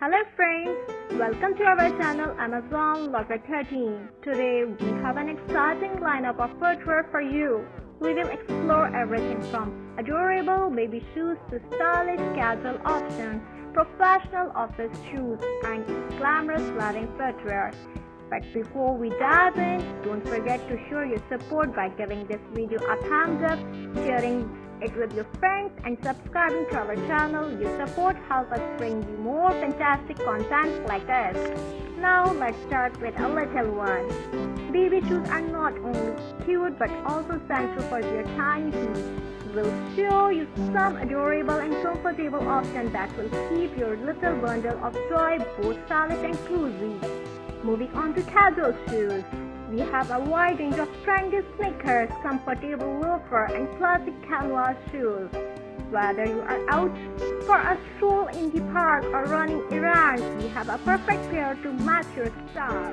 Hello friends, welcome to our channel Amazon Locker 13. Today we have an exciting lineup of footwear for you. We will explore everything from adorable baby shoes to stylish casual options, professional office shoes and glamorous wedding footwear. But before we dive in, don't forget to show your support by giving this video a thumbs up, sharing it with your friends and subscribing to our channel. Your support helps us bring you more fantastic content like this. Now let's start with a little one. Baby shoes are not only cute but also essential for your tiny feet. We'll show you some adorable and comfortable options that will keep your little bundle of joy both stylish and cozy. Moving on to casual shoes. We have a wide range of trendy sneakers, comfortable loafer and classic canvas shoes. Whether you are out for a stroll in the park or running errands, we have a perfect pair to match your style.